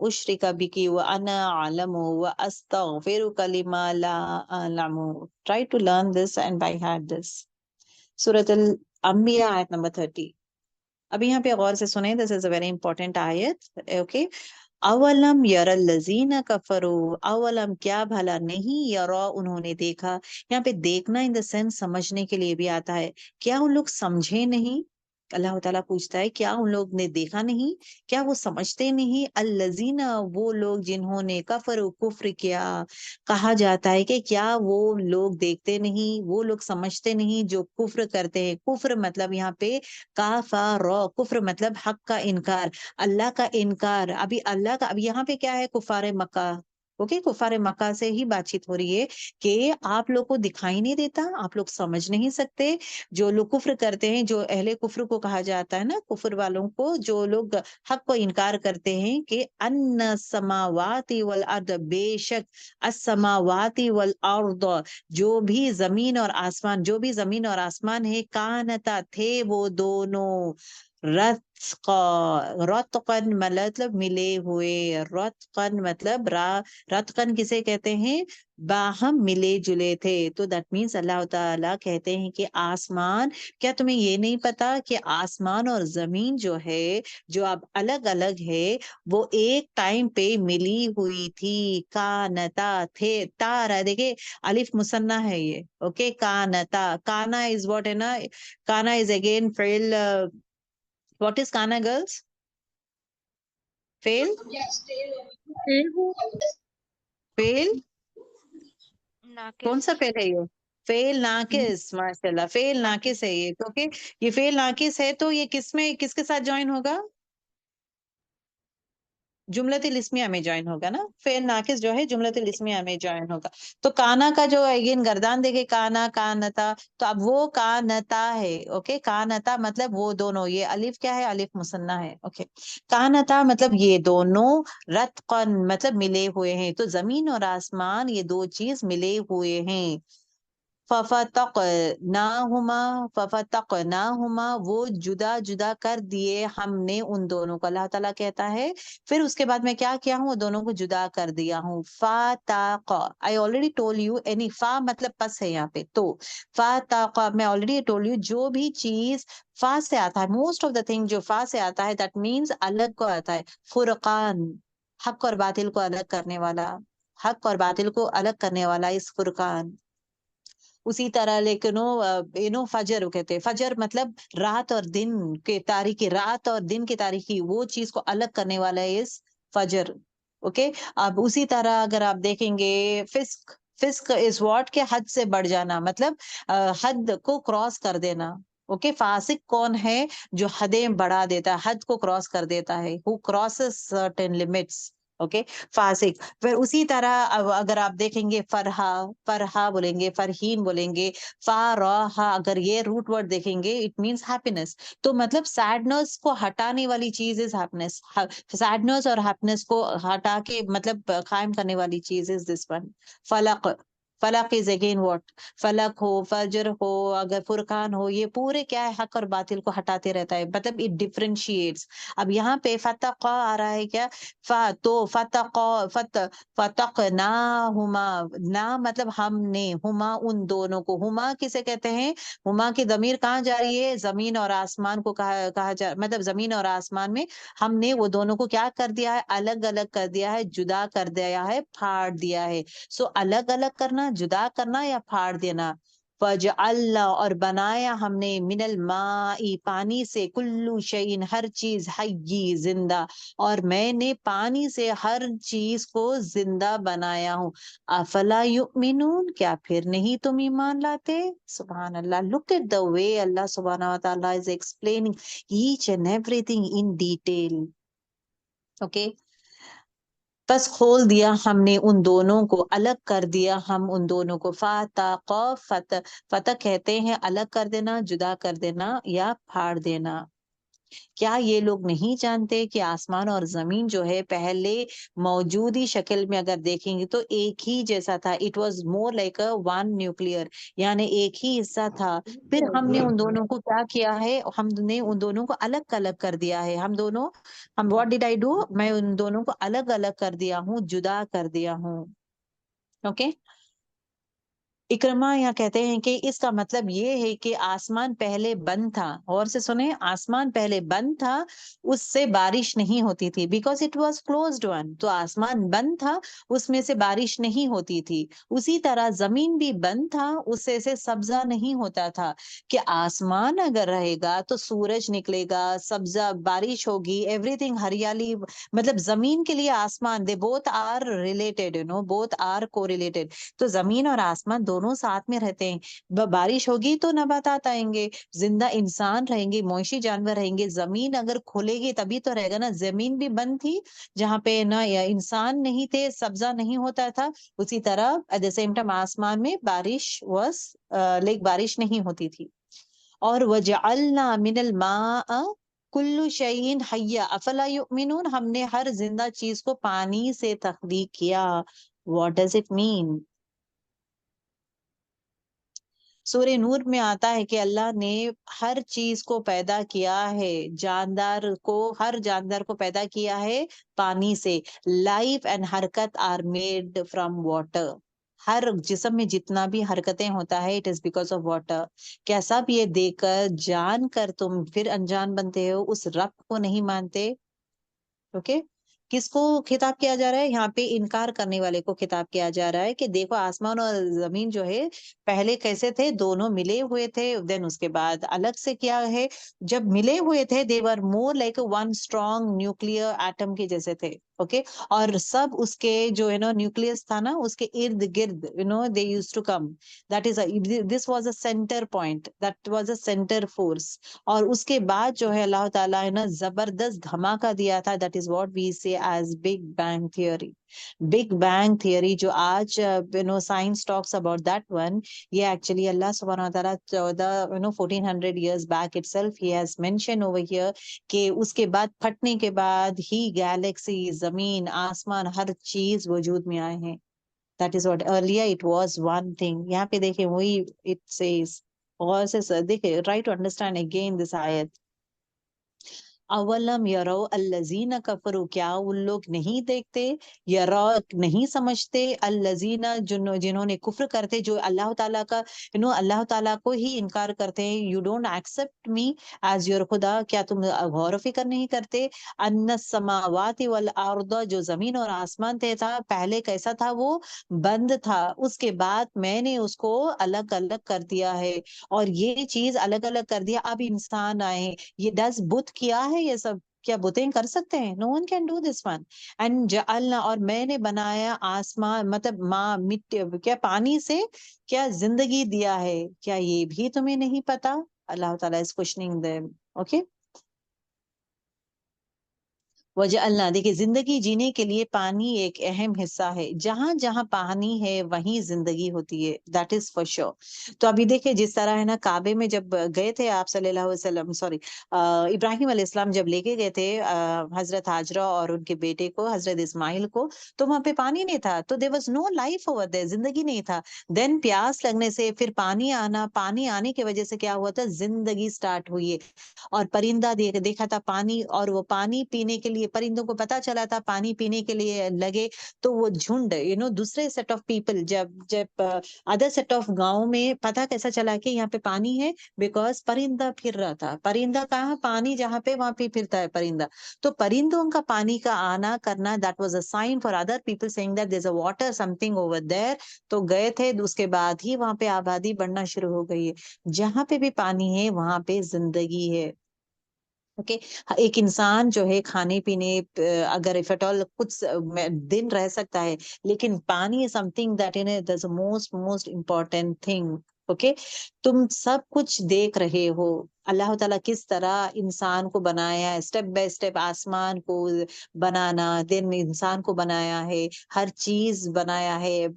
Speaker 1: ushrika biki wa ana a'lamu wa astaghfiruka lima la a'lamu. Try to learn this and by heart this. Surah Al-Anbiya ayat number 30. اب یہاں پہ غور سے سنیں، this is a very important ayat. Okay. اولم یر الذین کفروا، اولم کیا بھلا نہیں، یرا انہوں نے دیکھا. یہاں پہ دیکھنا ان دا سینس سمجھنے کے لیے بھی آتا ہے. کیا ان لوگ سمجھے نہیں؟ اللہ تعالیٰ پوچھتا ہے کیا ان لوگ نے دیکھا نہیں؟ کیا وہ سمجھتے نہیں؟ الذین وہ لوگ جنہوں نے کفروا کفر کیا. کہا جاتا ہے کہ کیا وہ لوگ دیکھتے نہیں، وہ لوگ سمجھتے نہیں جو کفر کرتے ہیں. کفر مطلب یہاں پہ کافر، کفر مطلب حق کا انکار، اللہ کا انکار. ابھی اللہ کا، اب یہاں پہ کیا ہے؟ کفار مکہ. اوکے، کفار مکہ سے ہی بات چیت ہو رہی ہے کہ آپ لوگ کو دکھائی نہیں دیتا، آپ لوگ سمجھ نہیں سکتے. جو لوگ کفر کرتے ہیں، جو اہل کفر کو کہا جاتا ہے نا، کفر والوں کو، جو لوگ حق کو انکار کرتے ہیں کہ ان السماوات والارض، بے شک السماوات والارض، جو بھی زمین اور آسمان، جو بھی زمین اور آسمان ہے، کانتا تھے وہ دونوں، رتقن مطلب ملے ہوئے، رتقن مطلب رتقن کسے کہتے ہیں؟ باہم ملے جلے تھے. تو دیٹ مینس اللہ تعالیٰ کہتے ہیں کہ آسمان، کیا تمہیں یہ نہیں پتا کہ آسمان اور زمین جو ہے، جو اب الگ الگ ہے، وہ ایک ٹائم پہ ملی ہوئی تھی. کانتا تھے، تا رہا دیکھیں الف مثنیٰ ہے یہ، اوکے. کانتا، کانا از واٹ ہے نا، کانا از اگین فعل. What is kana, girls? Fail? Fail? کون سا فیل ہے یہ؟ فیل ناقص. ماشاء اللہ، فیل ناقص ہے یہ. کیونکہ یہ فیل ناقص ہے تو یہ کس کے ساتھ جوائن ہوگا؟ جملۃ الاسمیہ میں جوائن ہوگا نا. فعل ناقص جو ہے جملۃ الاسمیہ میں جوائن ہوگا. تو کانا کا جو اگین گردان دیکھے، کانا کانتا، تو اب وہ کانتا ہے. اوکے، کانتا مطلب وہ دونوں. یہ الف کیا ہے؟ الف مثنیٰ ہے. اوکے، کانتا مطلب یہ دونوں، رتقن مطلب ملے ہوئے ہیں. تو زمین اور آسمان یہ دو چیز ملے ہوئے ہیں. ففتقناہما وہ جدا جدا کر دیے ہم نے ان دونوں کو. اللہ تعالیٰ کہتا ہے پھر اس کے بعد میں کیا کیا ہوں؟ وہ دونوں کو جدا کر دیا ہوں. فتاق، I already told you، any فا مطلب پس ہے یہاں پہ. تو فتاق میں already told you، جو بھی چیز فا سے آتا ہے، موسٹ آف دا تھنگ جو فا سے آتا ہے، دیٹ مینس الگ کو آتا ہے. فرقان، حق اور باطل کو الگ کرنے والا، حق اور باطل کو الگ کرنے والا اس فرقان. اسی طرح لیکن فجر کہتے ہیں. فجر مطلب رات اور دن کے تاریکی، رات اور دن کی تاریکی، وہ چیز کو الگ کرنے والا ہے اس فجر. اوکے، اب اسی طرح اگر آپ دیکھیں گے فسق، فسق از واٹ کہ حد سے بڑھ جانا، مطلب حد کو کراس کر دینا. اوکے، فاسق کون ہے؟ جو حدیں بڑھا دیتا ہے، حد کو کراس کر دیتا ہے. who crosses certain limits. Okay, فاسق. پھر اسی طرح اگر آپ دیکھیں گے فرحا، فرحا بولیں گے، فرحین بولیں گے. فارحا اگر یہ روٹ ورڈ دیکھیں گے اٹ مینس ہیپینس. تو مطلب سیڈنس کو ہٹانے والی چیز از ہیپینس. سیڈنس اور ہیپینس کو ہٹا کے مطلب قائم کرنے والی چیز از دس ون. فلق، فلق از اگین واٹ؟ فلق ہو، فجر ہو، اگر فرقان ہو، یہ پورے کیا ہے؟ حق اور باطل کو ہٹاتے رہتا ہے. مطلب اٹ ڈفرینشیٹس. اب یہاں پہ فتق آ رہا ہے کیا؟ تو فتقناہما، نا مطلب ہم نے، ہما ان دونوں کو. ہما کسے کہتے ہیں؟ ہما کی ضمیر کہاں جا رہی ہے؟ زمین اور آسمان کو کہا جا، مطلب زمین اور آسمان میں ہم نے وہ دونوں کو کیا کر دیا ہے؟ الگ الگ کر دیا ہے، جدا کر دیا ہے، پھاڑ دیا ہے. سو الگ الگ کرنا، جدا کرنا یا پھاڑ دینا. فجعلنا اور بنایا ہم نے، من الماء پانی سے، کلو شیء ہر چیز، حی زندہ، اور میں نے پانی سے ہر چیز کو زندہ بنایا ہوں. افلا یؤمنون کیا پھر نہیں تم ایمان لاتے؟ سبحان اللہ. Look at the way اللہ سبحانہ وتعالی is explaining each and everything in detail. Okay. بس کھول دیا ہم نے ان دونوں کو، الگ کر دیا ہم ان دونوں کو. فتق، فتح کہتے ہیں الگ کر دینا، جدا کر دینا یا پھاڑ دینا. کیا یہ لوگ نہیں جانتے کہ آسمان اور زمین جو ہے پہلے موجودی شکل میں اگر دیکھیں گے تو ایک ہی جیسا تھا. It was more like a one nuclear, یعنی ایک ہی حصہ تھا. پھر ہم نے ان دونوں کو کیا کیا ہے؟ ہم نے ان دونوں کو الگ الگ کر دیا ہے. ہم واٹ ڈیڈ آئی ڈو؟ میں ان دونوں کو الگ الگ کر دیا ہوں، جدا کر دیا ہوں. اوکے، اکرما یہاں کہتے ہیں کہ اس کا مطلب یہ ہے کہ آسمان پہلے بند تھا. اور سے سنیں، آسمان پہلے بند تھا، اس سے بارش نہیں ہوتی تھی، because it was closed one. تو آسمان بند تھا، اس میں سے بارش نہیں ہوتی تھی. اسی طرح زمین بھی بند تھا، اس سے سبزہ نہیں ہوتا تھا. کہ آسمان اگر رہے گا تو سورج نکلے گا، سبزہ، بارش ہوگی، ایوری تھنگ ہریالی. مطلب زمین کے لیے آسمان، they both are related, both are correlated. تو زمین اور آسمان دونوں ساتھ میں رہتے ہیں. بارش ہوگی تو نباتات آئیں گے، زندہ انسان رہیں گے، معاشی جانور رہیں گے. زمین اگر کھلے گی تبھی تو رہے گا نا. زمین بھی بند تھی جہاں پہ نہ انسان نہیں تھے، سبزہ نہیں ہوتا تھا. اسی طرح ایٹ دا سیم ٹائم آسمان میں بارش نہیں ہوتی تھی. اور وجعلنا من الماء کل شیء حی افلا یؤمنون، ہم نے ہر زندہ چیز کو پانی سے تخلیق کیا. What does it mean? سورہ نور میں آتا ہے کہ اللہ نے ہر چیز کو پیدا کیا ہے، ہر جاندار کو پیدا کیا ہے پانی سے. لائف اینڈ حرکت آر میڈ فرام واٹر. ہر جسم میں جتنا بھی حرکتیں ہوتا ہے it is because of water. کیا سب یہ دیکھ کر جان کر تم پھر انجان بنتے ہو، اس رب کو نہیں مانتے؟ اوکے، کس کو خطاب کیا جا رہا ہے یہاں پہ؟ انکار کرنے والے کو خطاب کیا جا رہا ہے کہ دیکھو آسمان اور زمین جو ہے پہلے کیسے تھے، دونوں ملے ہوئے تھے، دین اس کے بعد الگ سے کیا ہے. جب ملے ہوئے تھے they were more like a one strong nuclear atom کے جیسے تھے. اوکے، اور سب اس کے جو ہے نا نیوکلیس تھا نا، اس کے ارد گرد they used to come. That is this was a center point, that was a center force. اور اس کے بعد جو ہے اللہ تعالیٰ نے زبردست دھماکہ دیا تھا. دیٹ از واٹ وی سے as big bang theory. Big bang theory جو آج science talks about that one, یہ ایکچولی اللہ سبحانہ وتعالیٰ 1400 years back itself he has mentioned over here کہ اس کے بعد پھٹنے کے بعد ہی گیلیکسی، زمین، آسمان، ہر چیز وجود میں آئے ہیں. That is what earlier it was one thing. یہاں پہ دیکھیں وہی it says. غور سے دیکھیں try to understand again this ayat. اولم یرو الذین کفروا، کیا ان لوگ نہیں دیکھتے، یرو نہیں سمجھتے، الذین جنہوں نے کفر کرتے، جو اللہ تعالیٰ کا اللہ تعالیٰ کو ہی انکار کرتے ہیں. You don't accept me as your خدا، کیا تم غور و فکر نہیں کرتے؟ ان السماوات والارض، جو زمین اور آسمان تھا پہلے کیسا تھا، وہ بند تھا، اس کے بعد میں نے اس کو الگ الگ کر دیا ہے. اور یہ چیز الگ الگ کر دیا، اب انسان آئے. یہ ڈز بت کیا ہے یہ سب؟ کیا بتیں کر سکتے ہیں؟ No one can do this one. And جعلنا، اور میں نے بنایا آسمان، مطلب مٹی، کیا پانی سے کیا زندگی دیا ہے، کیا یہ بھی تمہیں نہیں پتا؟ اللہ تعالیٰ is questioning them. اوکے، وجعلنا، دیکھیں زندگی جینے کے لیے پانی ایک اہم حصہ ہے. جہاں جہاں پانی ہے وہیں زندگی ہوتی ہے. دیٹ از فور شور. تو ابھی دیکھیں جس طرح ہے نا، کعبے میں جب گئے تھے آپ صلی اللہ علیہ وسلم، سوری ابراہیم علیہ السلام جب لے کے گئے تھے حضرت ہاجرہ اور ان کے بیٹے کو حضرت اسماعیل کو، تو وہاں پہ پانی نہیں تھا، تو there was no life over there، زندگی نہیں تھا. دین پیاس لگنے سے پھر پانی آنا، پانی آنے کی وجہ سے کیا ہوا تھا، زندگی سٹارٹ ہوئی ہے. اور پرندہ دیکھا تھا پانی، اور وہ پانی پینے کے لیے پرندوں کو پتا چلا تھا پانی پینے کے لیے لگے، تو وہ جھنڈ دوسرے سیٹ آف پیپل، جب ادر سیٹ آف گاؤں میں پتا کیسا چلا کہ یہاں پہ پانی ہے، بیکاز پرندہ پھر رہا تھا. پرندہ کہاں؟ پانی جہاں پہ وہاں پہ پھرتا ہے پرندہ. تو پرندوں کا پانی کا آنا کرنا، that was a sign for other people seeing that there is a water something over there. تو گئے تھے، اس کے بعد ہی وہاں پہ آبادی بڑھنا شروع ہو گئی ہے. جہاں پہ بھی پانی ہے وہاں پہ زندگی ہے. اوکے، ایک انسان جو ہے کھانے پینے اگر اف ایٹ آل کچھ دن رہ سکتا ہے، لیکن پانی some thing that is most important thing. Okay, تم سب کچھ دیکھ رہے ہو اللہ تعالیٰ کس طرح انسان کو بنایا ہے، اسٹیپ بائی اسٹیپ آسمان کو بنانا، دن انسان کو بنایا ہے، ہر چیز بنایا ہے،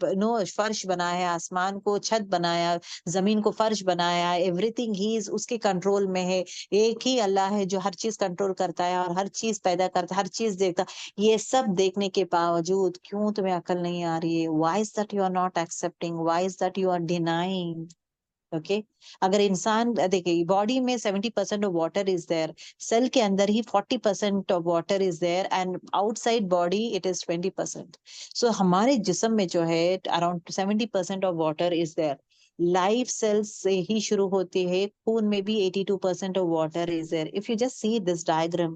Speaker 1: فرش بنایا ہے، آسمان کو چھت بنایا، زمین کو فرش بنایا، ایوری تھنگ ہی از اس کے کنٹرول میں ہے. ایک ہی اللہ ہے جو ہر چیز کنٹرول کرتا ہے اور ہر چیز پیدا کرتا ہے، ہر چیز دیکھتا. یہ سب دیکھنے کے باوجود کیوں تمہیں عقل نہیں آ رہی ہے؟ Why is that you are not accepting? Why is that you are denying? Okay, اگر انسان دیکھیں باڈی میں 70% of water is there, cell کے اندر ہی 40% of water is there, and outside body it is 20%. So ہمارے جسم میں جو ہے around 70% of water is there. Life cells سے ہی شروع ہوتی ہے، خون میں بھی 82% of water is there. If you just see this diagram,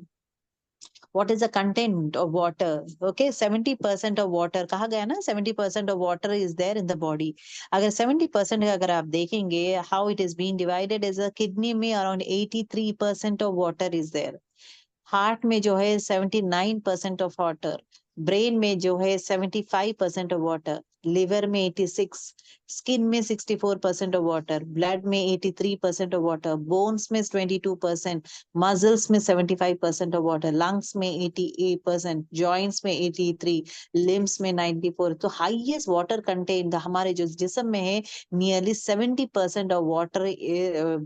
Speaker 1: what is the content of water? Okay, 70% of water کہا گیا نا، 70% of water is there in the body. اگر 70% اگر آپ دیکھیں گے how it is being divided is a kidney میں around 83% of water is there. Heart میں جو ہے 79% of water. برین میں جو ہے 75% of water. لیور میں 86. اسکن میں 64% of water. بلڈ میں 83% of water. بونس میں 22%. مسلس میں 75% of water. لنگس میں 88%. جوائنٹس میں 83. لمبس میں 94. تو ہائیسٹ واٹر کنٹینٹ ہمارے جو جسم میں ہے nearly 70% of water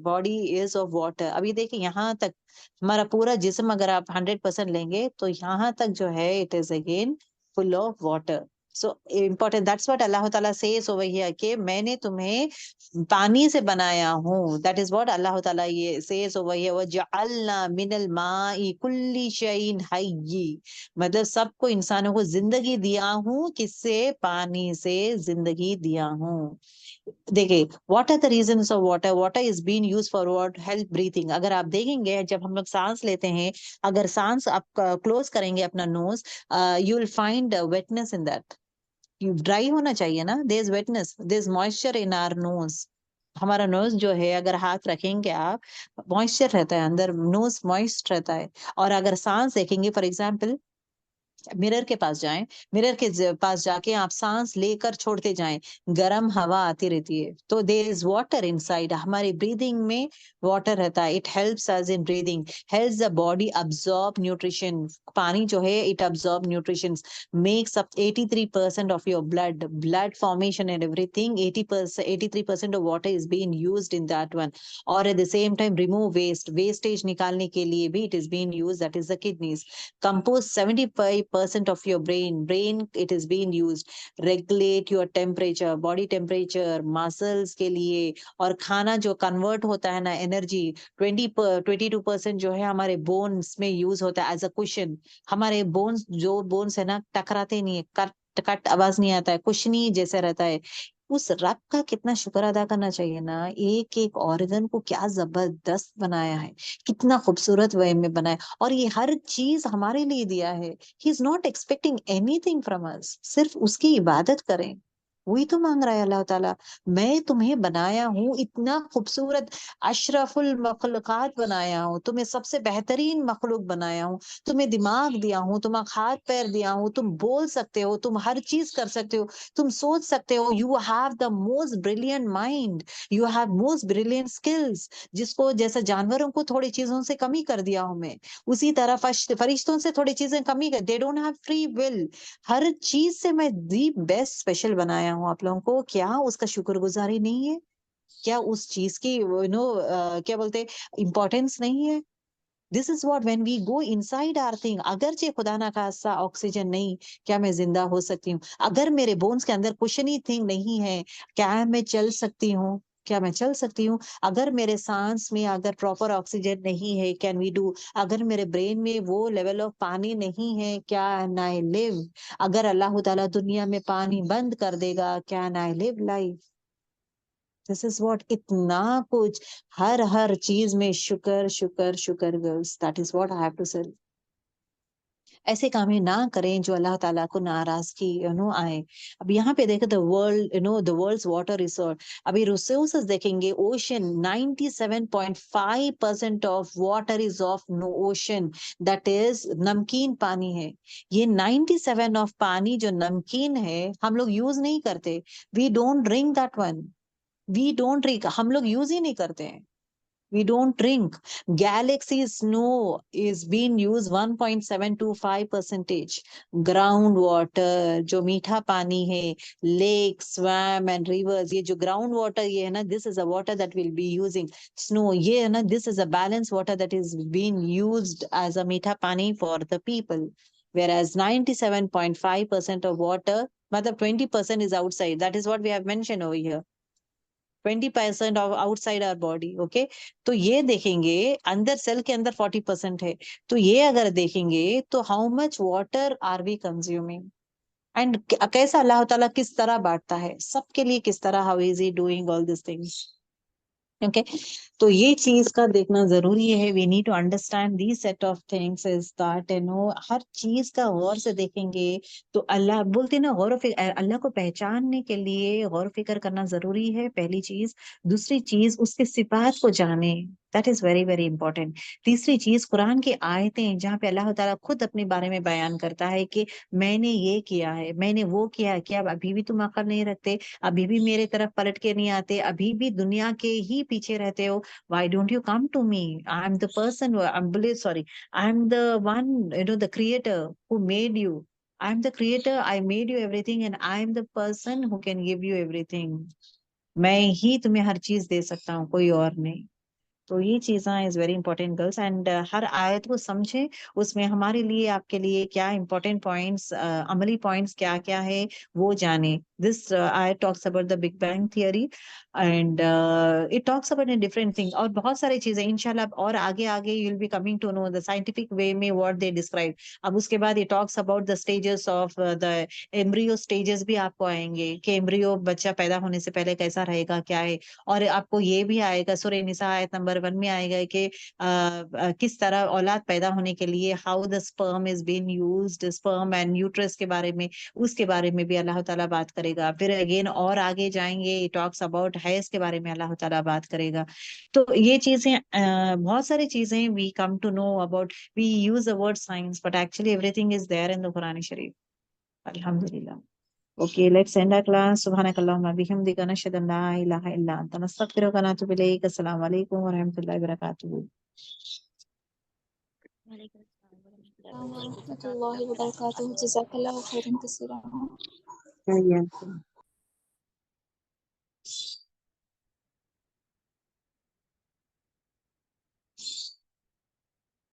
Speaker 1: body is of water. ابھی دیکھیں یہاں تک ہمارا پورا جسم اگر آپ 100% لیں گے تو یہاں تک جو ہے it is again full of water. So important, that's what Allah Ta'ala says over here کہ میں نے تمہیں پانی سے بنایا ہوں. That is what Allah Ta'ala says over here. وَجَعَلْنَا مِنَ الْمَاءِ كُلِّ شَيْءٍ حَيٍّ. مطلب سب کو انسانوں کو زندگی دیا ہوں. کس سے؟ پانی سے زندگی دیا ہوں. دیکھیں what are the reasons of water. Water is been use for what? Help breathing. اگر آپ دیکھیں گے جب ہم لوگ سانس لیتے ہیں, اگر سانس آپ کلوز کریں گے اپنا nose, you will find wetness in that. ڈرائی ہونا چاہیے نا. There is wetness, there is moisture in our nose. ہمارا نوز جو ہے اگر ہاتھ رکھیں گے آپ, موئسچر رہتا ہے اندر, نوز موئسٹ رہتا ہے. اور اگر سانس دیکھیں گے فار ایگزامپل مرر کے پاس جائیں, مرر کے پاس جا کے آپ سانس لے کر چھوڑتے جائیں, گرم ہوا آتی رہتی ہے. تو there is water inside. ہماری بریدنگ میں واٹر رہتا ہے. It helps us in breathing, helps the body absorb nutrition. پانی جو ہے it absorb nutrition, makes up 83% of your blood formation and everything. 83% of water is being used in that one. اور at the same time remove wastage نکالنے کے لیے بھی it is being used, that is the kidneys. Compose 75% of your brain it is being used. Regulate your temperature, body temperature, muscles کے لیے. اور کھانا جو کنورٹ ہوتا ہے نا انرجی, 22% جو ہے ہمارے بونس میں یوز ہوتا ہے ایز اے کوشن. ہمارے بونس جو بونس ہے نا ٹکراتے نہیں ہے, کٹ آواز نہیں آتا ہے, کشنی جیسے رہتا ہے. اس رب کا کتنا شکر ادا کرنا چاہیے نا. ایک ایک آرگن کو کیا زبردست بنایا ہے, کتنا خوبصورت وے میں بنایا, اور یہ ہر چیز ہمارے لیے دیا ہے. He is not expecting anything from us, صرف اس کی عبادت کریں. وہی تو مانگ رہا ہے اللہ تعالیٰ. میں تمہیں بنایا ہوں اتنا خوبصورت, اشرف المخلوقات بنایا ہوں, تمہیں سب سے بہترین مخلوق بنایا ہوں, تمہیں دماغ دیا ہوں, تمہیں ہاتھ پیر دیا ہوں, تم بول سکتے ہو, تم ہر چیز کر سکتے ہو, تم سوچ سکتے ہو. You have the most brilliant mind, you have most brilliant skills. جس کو جیسا جانوروں کو تھوڑی چیزوں سے کمی کر دیا ہوں میں, اسی طرح فرشتوں سے تھوڑی چیزیں کمی کر, they don't have free will. ہر چیز سے میں دی بیسٹ اسپیشل بنایا ہوں آپ لوگوں کو. کیا اس کا شکر گزاری نہیں ہے؟ کیا اس چیز کی کیا بولتے امپورٹینس نہیں ہے؟ This is what when we go inside our thing. اگرچہ خدا نہ خاصہ آکسیجن نہیں, کیا میں زندہ ہو سکتی ہوں؟ اگر میرے بونس کے اندر کچھ نہیں تھنگ نہیں ہے, کیا میں چل سکتی ہوں؟ کیا میں چل سکتی ہوں؟ اگر میرے سانس میں اگر پراپر آکسیجن نہیں ہے, کین وی ڈو؟ اگر میرے برین میں وہ لیول آف پانی نہیں ہے, کین آئی لیو؟ اگر اللہ تعالیٰ دنیا میں پانی بند کر دے گا, can I live life? This is what, اتنا کچھ, ہر چیز میں شکر شکر شکر girls. That is what I have to say. ایسے کام نہ کریں جو اللہ تعالیٰ کو ناراضگی آئے. اب یہاں پہ دیکھیں the world's water resource. ابھی ریسورسز دیکھیں گے, ocean 97.5% of water is of ocean, that is نمکین پانی ہے. یہ 97 آف پانی جو نمکین ہے ہم لوگ یوز نہیں کرتے. We don't drink that one, we don't drink, ہم لوگ یوز ہی نہیں کرتے ہیں. We don't drink. Galaxy snow is being used 1.725%. Ground water, جو میٹھا پانی ہے, lakes, swamp and rivers, یہ جو ground water یہ ہے نا, this is a water that will be using. Snow یہ ہے نا, this is a balanced water that is being used as a میٹھا پانی for the people. Whereas 97.5% of water, مطلب 20% is outside. That is what we have mentioned over here. 20% of outside our body. Okay, تو یہ دیکھیں گے اندر cell کے اندر 40% ہے. تو یہ اگر دیکھیں گے تو how much water are we consuming, and کیسا اللہ تعالیٰ کس طرح بانٹتا ہے سب کے لیے, کس طرح, how is he doing all these things. Okay, تو یہ چیز کا دیکھنا ضروری ہے. We need to understand the set of things is that ہر چیز کا غور سے دیکھیں گے تو اللہ بولتے نا, غور و فکر, اللہ کو پہچاننے کے لیے غور و فکر کرنا ضروری ہے, پہلی چیز. دوسری چیز اس کے صفات کو جانے, that is very very important. تیسری چیز قرآن کی آیتیں جہاں پہ اللہ تعالیٰ خود اپنے بارے میں بیان کرتا ہے کہ میں نے یہ کیا ہے, میں نے وہ کیا ہے. کیا ابھی بھی تم عقل نہیں رکھتے؟ ابھی بھی میرے طرف پلٹ کے نہیں آتے؟ ابھی بھی دنیا کے ہی پیچھے رہتے ہو؟ Why don't you come to me? I am the person I am the one, the creator who made you. I am the creator, I made you everything, and I am the person who can give you everything. میں ہی تمہیں ہر چیز دے سکتا ہوں, کوئی اور نہیں. تو یہ چیزاں is very important girls and ہر آیت کو سمجھیں، اس میں ہمارے لیے آپ کے لیے کیا امپورٹینٹ پوائنٹس، عملی پوائنٹس کیا کیا ہے وہ جانیں. دس آیت talks about the big bang theory and it talks about different thing, اور بہت ساری چیزیں انشاءاللہ اور آگے آگے you will be coming to know the scientific way میں واٹ دے ڈسکرائب. اب اس کے بعد it talks about the stages of the embryo stages بھی آپ کو آئیں گے کہ ایمبریو بچہ پیدا ہونے سے پہلے کیسا رہے گا کیا ہے. اور آپ کو یہ بھی آئے گا سورہ نساء آیت نمبر 1 میں آئے گا کہ کس طرح اولاد پیدا ہونے کے لیے how the sperm is been used, sperm and uterus کے بارے میں، اس کے بارے میں بھی اللہ تعالیٰ بات کرے گا. پھر اگین اور آگے جائیں گے ٹاکس اباؤٹ حیض کے بارے میں اللہ تعالیٰ بات کرے گا. تو یہ چیزیں بہت ساری چیزیں we come to know about, we use the word science but actually everything is there in the قرآن شریف. الحمدللہ. Okay, let's end our class. Subhanakallahumma bihamdika nashhadu an la ilaha illa anta nastaghfiruka wa natubu ilayk. Assalamu alaikum wa rahmatullahi wa barakatuh.
Speaker 3: وعلیکم السلام ورحمۃ
Speaker 2: السلام
Speaker 3: اللہ
Speaker 2: ورحمۃ اللہ وبرکاتہ، جزاک اللہ خیرا کثیرا.
Speaker 1: Yeah.